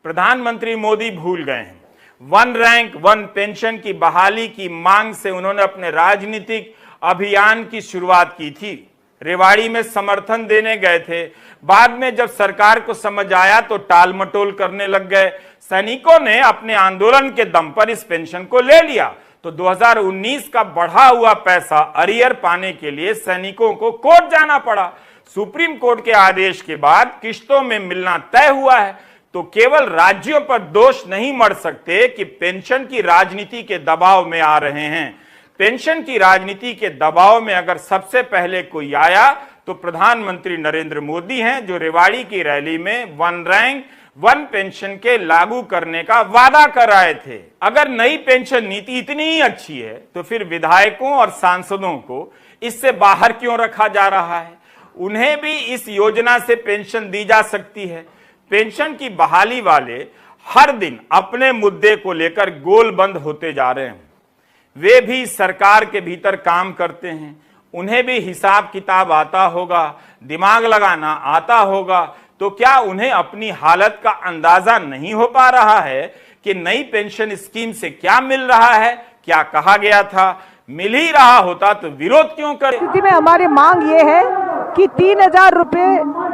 प्रधानमंत्री मोदी भूल गए हैं। वन रैंक वन पेंशन की बहाली की मांग से उन्होंने अपने राजनीतिक अभियान की शुरुआत की थी। रेवाड़ी में समर्थन देने गए थे, बाद में जब सरकार को समझ आया तो टाल मटोल करने लग गए। सैनिकों ने अपने आंदोलन के दम पर इस पेंशन को ले लिया तो 2019 का बढ़ा हुआ पैसा अरियर पाने के लिए सैनिकों को कोर्ट जाना पड़ा। सुप्रीम कोर्ट के आदेश के बाद किश्तों में मिलना तय हुआ है। तो केवल राज्यों पर दोष नहीं मढ़ सकते कि पेंशन की राजनीति के दबाव में आ रहे हैं। पेंशन की राजनीति के दबाव में अगर सबसे पहले कोई आया तो प्रधानमंत्री नरेंद्र मोदी हैं, जो रेवाड़ी की रैली में वन रैंक वन पेंशन के लागू करने का वादा कर आए थे। अगर नई पेंशन नीति इतनी ही अच्छी है तो फिर विधायकों और सांसदों को इससे बाहर क्यों रखा जा रहा है? उन्हें भी इस योजना से पेंशन दी जा सकती है। पेंशन की बहाली वाले हर दिन अपने मुद्दे को लेकर गोलबंद होते जा रहे हैं। वे भी सरकार के भीतर काम करते हैं, उन्हें भी हिसाब किताब आता होगा, दिमाग लगाना आता होगा, तो क्या उन्हें अपनी हालत का अंदाजा नहीं हो पा रहा है कि नई पेंशन स्कीम से क्या मिल रहा है? क्या कहा गया था? मिल ही रहा होता तो विरोध क्यों करे? स्थिति में हमारी मांग ये है कि 3,000 रुपये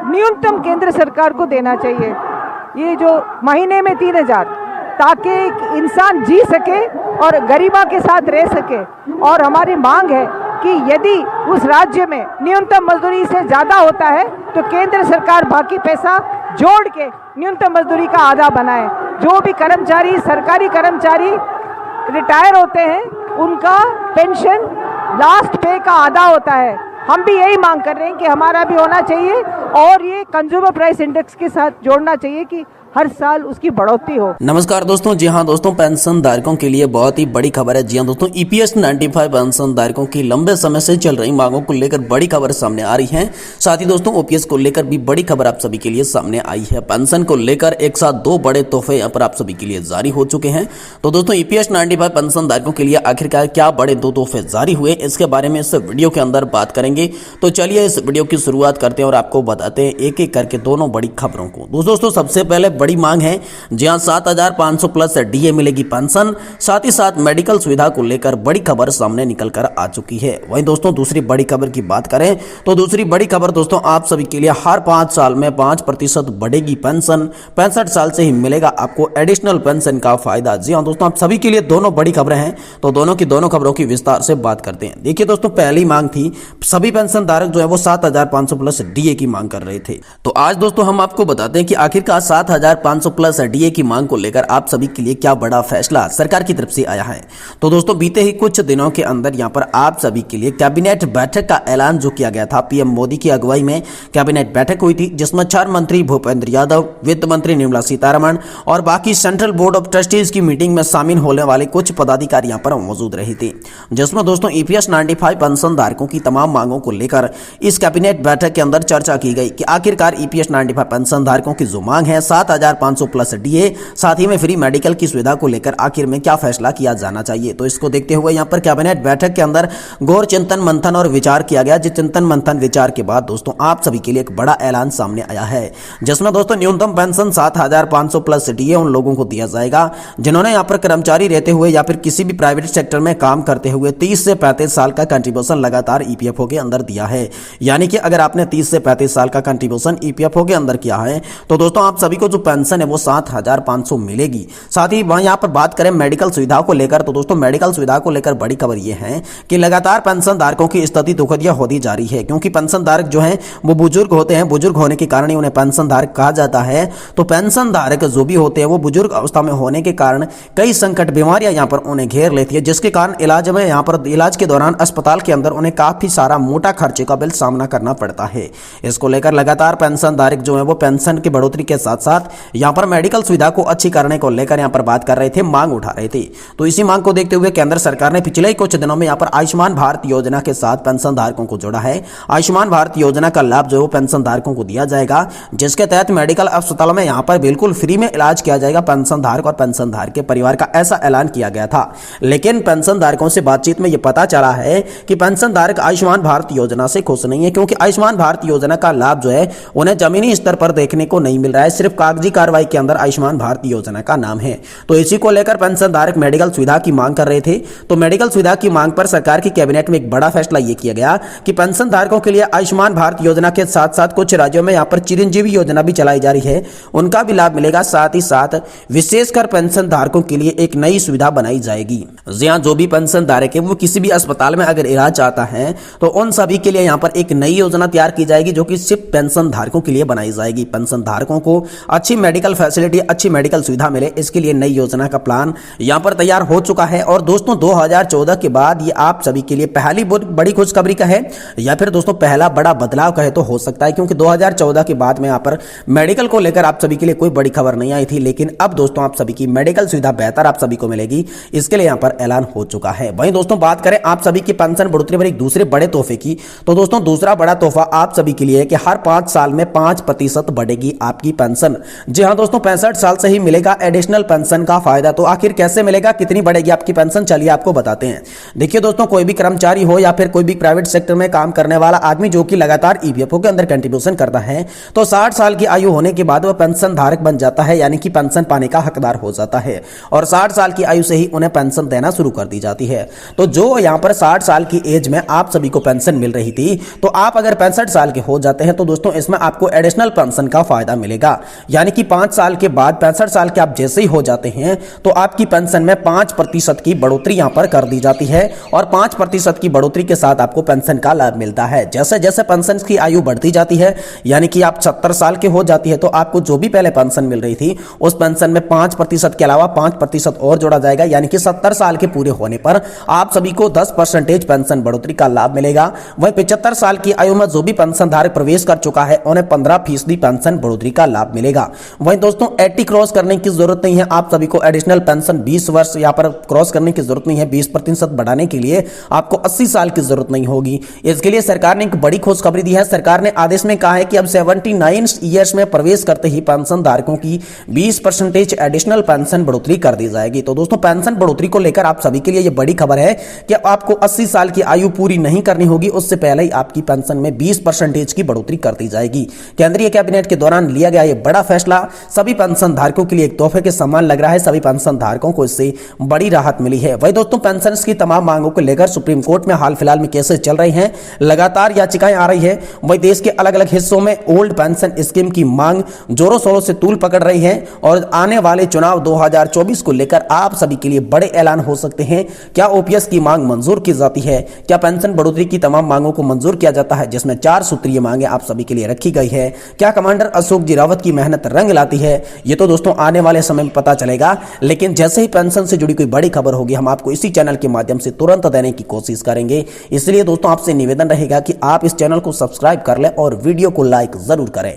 न्यूनतम केंद्र सरकार को देना चाहिए। ये जो महीने में 3,000, ताकि एक इंसान जी सके और गरीबा के साथ रह सके। और हमारी मांग है कि यदि उस राज्य में न्यूनतम मजदूरी से ज़्यादा होता है तो केंद्र सरकार बाकी पैसा जोड़ के न्यूनतम मजदूरी का आधा बनाए। जो भी कर्मचारी, सरकारी कर्मचारी रिटायर होते हैं, उनका पेंशन लास्ट पे का आधा होता है। हम भी यही मांग कर रहे हैं कि हमारा भी होना चाहिए और ये कंज्यूमर प्राइस इंडेक्स के साथ जोड़ना चाहिए कि हर साल उसकी बढ़ोतरी हो। नमस्कार दोस्तों, जी हाँ दोस्तों, पेंशन धारकों के लिए बहुत ही बड़ी खबर है। जी हाँ दोस्तों, ईपीएस 95 पेंशन धारकों की लंबे समय से चल रही मांगों को लेकर बड़ी खबर सामने आ रही है। साथ ही दोस्तों ओपीएस को लेकर भी बड़ी खबर आप सभी के लिए सामने आई है। पेंशन को लेकर एक साथ दो बड़े तोहफे यहाँ पर आप सभी के लिए जारी हो चुके हैं। तो दोस्तों ईपीएस 95 पेंशन धारकों के लिए आखिरकार क्या बड़े दो तोहफे जारी हुए, इसके बारे में इस वीडियो के अंदर बात करेंगे। तो चलिए इस वीडियो की शुरुआत करते हैं और आपको बताते हैं एक एक करके दोनों बड़ी खबरों को। दोस्तों सबसे पहले बड़ी मांग है, जी हां 7,500 प्लस डीए मिलेगी पेंशन। साथ ही साथ मेडिकल सुविधा को लेकर बड़ी खबर सामने निकल कर आ चुकी है। वहीं दोस्तों दूसरी बड़ी खबर की बात करें तो दूसरी बड़ी खबर दोस्तों आप सभी के लिए हर 5 साल में 5% बढ़ेगी पेंशन। 65 साल से ही मिलेगा आपको एडिशनल पेंशन का फायदा। जी हां दोस्तों, आप सभी के लिए दोनों बड़ी खबरें हैं, तो दोनों की दोनों खबरों की विस्तार से बात करते हैं। देखिए दोस्तों, पहली मांग थी, सभी पेंशन धारक जो है वो 7,500 प्लस डीए की मांग कर रहे थे। तो आज दोस्तों हम आपको बताते हैं कि आखिरकार 7,500 प्लस डीए की मांग को लेकर आप सभी के लिए क्या बड़ा फैसला सरकार की तरफ से आया है। तो दोस्तों बीते ही कुछ दिनों के अंदर यहां पर आप सभी के लिए कैबिनेट बैठक का ऐलान जो किया गया था, पीएम मोदी की अगुवाई में कैबिनेट बैठक हुई थी, जिसमें 4 मंत्री भूपेंद्र यादव, वित्त मंत्री निर्मला सीतारमण और बाकी सेंट्रल बोर्ड ऑफ ट्रस्टीज की मीटिंग में शामिल होने वाले कुछ पदाधिकारी यहां पर मौजूद रहे थे। जिसमें दोस्तों ईपीएस 95 पेंशन धारकों की तमाम मांगों को लेकर इस कैबिनेट बैठक के अंदर चर्चा की गई कि आखिरकार ईपीएस 95 पेंशन धारकों की जो मांग है 7,500 प्लस डीए, साथ ही में फ्री मेडिकल की सुविधा को लेकर आखिर में क्या फैसला किया जाना चाहिए। तो इसको देखते हुए यहां पर कैबिनेट बैठक के अंदर गौर चिंतन मंथन और विचार किया गया। जिस चिंतन मंथन विचार के बाद दोस्तों आप सभी के लिए एक बड़ा ऐलान सामने आया है, जिसमें दोस्तों न्यूनतम पेंशन 7,500 प्लस डीए उन लोगों को दिया जाएगा जिन्होंने यहां पर कर्मचारी रहते हुए या फिर किसी भी प्राइवेट सेक्टर में काम करते हुए 30 से 35 साल का कंट्रीब्यूशन लगातार ईपीएफओ के अंदर दिया है। यानी कि अगर आपने 30 से 35 साल का कंट्रीब्यूशन ईपीएफओ के अंदर किया है तो दोस्तों आप सभी को जो पेंशन है वो 7,500 मिलेगी। साथ ही वहां यहां पर बात करें मेडिकल सुविधा को लेकर तो दोस्तों मेडिकल सुविधा को लेकर बड़ी खबर यह है कि लगातार पेंशन धारकों की स्थिति दुखदिया होती जा रही है, क्योंकि पेंशन धारक जो हैं वो बुजुर्ग होते हैं। बुजुर्ग होने के कारण ही उन्हें पेंशन धारक कहा जाता है। तो पेंशन धारक जो भी होते हैं वो बुजुर्ग अवस्था में होने के कारण कई संकट बीमारियां यहां पर उन्हें घेर लेती है, जिसके कारण इलाज में यहां पर इलाज के दौरान अस्पताल के अंदर उन्हें काफी सारा मोटा खर्चे का बिल सामना करना पड़ता है। इसको लेकर लगातार पेंशन धारक जो है वो पेंशन की बढ़ोतरी के साथ साथ यहां पर मेडिकल सुविधा को अच्छी करने को लेकर यहां पर बात कर रहे थे, मांग उठा रहे थे। तो इसी मांग को देखते हुए केंद्र सरकार ने पिछले कुछ दिनों में यहां पर आयुष्मान भारत योजना के साथ पेंशन धारकों को जोड़ा है। आयुष्मान भारत योजना का लाभ जो है पेंशन धारकों को दिया जाएगा, जिसके तहत मेडिकल अस्पतालों में यहां पर बिल्कुल फ्री में इलाज किया जाएगा पेंशन धारक और पेंशन धारक के परिवार का, ऐसा ऐलान किया गया था। लेकिन पेंशन धारकों से बातचीत में यह पता चला है कि पेंशन धारक आयुष्मान भारत योजना से खुश नहीं है, क्योंकि आयुष्मान भारत योजना का लाभ लाभ जो है उन्हें जमीनी स्तर पर देखने को नहीं मिल रहा है, सिर्फ कागजी कार्रवाई के अंदर आयुष्मान भारत योजना का नाम है। तो इसी को लेकर पेंशन धारक मेडिकल सुविधा की मांग कर रहे थे। तो मेडिकल सुविधा की मांग पर सरकार की कैबिनेट में एक बड़ा फैसला यह किया गया कि पेंशन धारकों के लिए आयुष्मान भारत योजना के साथ साथ कुछ राज्यों में यहाँ पर चिरंजीवी योजना भी चलाई जा रही है, उनका भी लाभ मिलेगा। साथ ही साथ विशेषकर पेंशन धारकों के लिए एक नई सुविधा बनाई जाएगी। जी हाँ, जो भी पेंशन धारक है वो किसी भी अस्पताल में अगर इलाज चाहता है तो उन सभी के लिए यहाँ पर एक नई योजना तैयार की जाएगी जो कि सिर्फ पेंशन धारकों के लिए बनाई जाएगी। पेंशन धारकों को अच्छी मेडिकल फैसिलिटी, अच्छी मेडिकल सुविधा मिले, इसके लिए नई योजना का प्लान यहाँ पर तैयार हो चुका है। और दोस्तों 2014 के बाद ये आप सभी के लिए पहली बड़ी खुशखबरी का है या फिर दोस्तों पहला बड़ा बदलाव कहे तो हो सकता है, क्योंकि 2014 के बाद में यहाँ पर मेडिकल को लेकर आप सभी के लिए कोई बड़ी खबर नहीं आई थी, लेकिन अब दोस्तों आप सभी की मेडिकल सुविधा बेहतर आप सभी को मिलेगी, इसके लिए यहाँ पर ऐलान हो चुका है। वहीं दोस्तों बात करें आप सभी की पेंशन बढ़ोतरी पर एक दूसरे बड़े तोहफे की, तो दोस्तों दूसरा बड़ा तोहफा आप सभी के लिए है कि हर 5 साल में 5% बढ़ेगी आपकी पेंशन। जी हाँ दोस्तों, 65 साल से ही मिलेगा एडिशनल पेंशन का फायदा। तो आखिर कैसे मिलेगा, कितनी बढ़ेगी आपकी पेंशन, चलिए आपको बताते हैं। देखिए दोस्तों, कोई भी कर्मचारी हो या फिर कोई भी प्राइवेट सेक्टर में काम करने वाला आदमी जो कि लगातार ईपीएफओ के अंदर कंट्रीब्यूशन करता है, तो 60 साल की आयु होने के बाद वह पेंशन धारक बन जाता है, यानी कि पेंशन पाने का हकदार हो जाता है। और 60 साल की आयु से ही उन्हें पेंशन देना शुरू कर दी जाती है। तो जो यहाँ पर 60 साल की एज में आप सभी को पेंशन मिल रही थी, तो आप अगर 65 साल के हो जाते हैं तो दोस्तों इसमें आपको एडिशनल पेंशन का फायदा मिलेगा। यानी कि 5 साल के बाद 65 साल के आप जैसे ही हो जाते हैं तो आपकी पेंशन में 5% की बढ़ोतरी यहाँ पर कर दी जाती है। और 5% की बढ़ोतरी के साथ आपको पेंशन का लाभ मिलता है। जैसे जैसे पेंशन की आयु बढ़ती जाती है, यानी कि आप 70 साल के हो जाती है, तो आपको जो भी पहले पेंशन मिल रही थी उस पेंशन में 5% के अलावा 5% और जोड़ा जाएगा, यानी कि 70 साल के पूरे होने पर आप सभी को 10% पेंशन बढ़ोतरी का लाभ मिलेगा। वहीं 75 साल की आयु में जो भी पेंशन धारक प्रवेश कर चुका है उन्हें 15% पेंशन बढ़ोतरी का लाभ मिलेगा। वहीं दोस्तों 80 क्रॉस करने की जरूरत नहीं है, आप सभी को एडिशनल पेंशन 20 वर्ष यहाँ पर क्रॉस करने की जरूरत नहीं है। 20% बढ़ाने के लिए आपको 80 साल की जरूरत नहीं होगी। इसके लिए सरकार ने एक बड़ी खुशखबरी दी है। सरकार ने आदेश में कहा है कि अब 79 ईयर्स में प्रवेश करते ही पेंशन धारकों की 20% एडिशनल पेंशन बढ़ोतरी कर दी जाएगी। तो दोस्तों पेंशन बढ़ोतरी को लेकर आप सभी के लिए यह बड़ी खबर है कि आपको 80 साल की आयु पूरी नहीं करनी होगी, उससे पहले ही आपकी पेंशन में 20% की बढ़ोतरी कर दी जाएगी। केंद्रीय कैबिनेट के दौरान लिया गया यह बड़ा फैसला सभी पेंशन धारकों के लिए एक तोहफे के समान लग रहा है। सभी पेंशन धारकों को इससे बड़ी राहत मिली है। वही दोस्तों पेंशन की तमाम मांगों को लेकर सुप्रीम कोर्ट में हाल फिलहाल में केसेस चल रही हैं, लगातार याचिकाएं आ रही है। वही देश के अलग अलग हिस्सों में ओल्ड पेंशन स्कीम की मांग जोरों शोरों से तूल पकड़ रही है। और आने वाले चुनाव 2024 को लेकर आप सभी के लिए बड़े ऐलान हो सकते हैं। क्या ओपीएस की मांग मंजूर की जाती है, क्या पेंशन बढ़ोतरी की तमाम मांगों को मंजूर किया जाता है, जिसमें 4 सूत्रीय मांगे आप सभी के लिए रखी गई है। क्या कमांडर अशोक जी रावत की मेहनत रंग लाती है, ये तो दोस्तों आने वाले समय में पता चलेगा। लेकिन जैसे ही पेंशन से जुड़ी कोई बड़ी खबर होगी हम आपको इसी चैनल के माध्यम से तुरंत देने की कोशिश करेंगे। इसलिए दोस्तों आपसे निवेदन रहेगा कि आप इस चैनल को सब्सक्राइब कर लें और वीडियो को लाइक जरूर करें।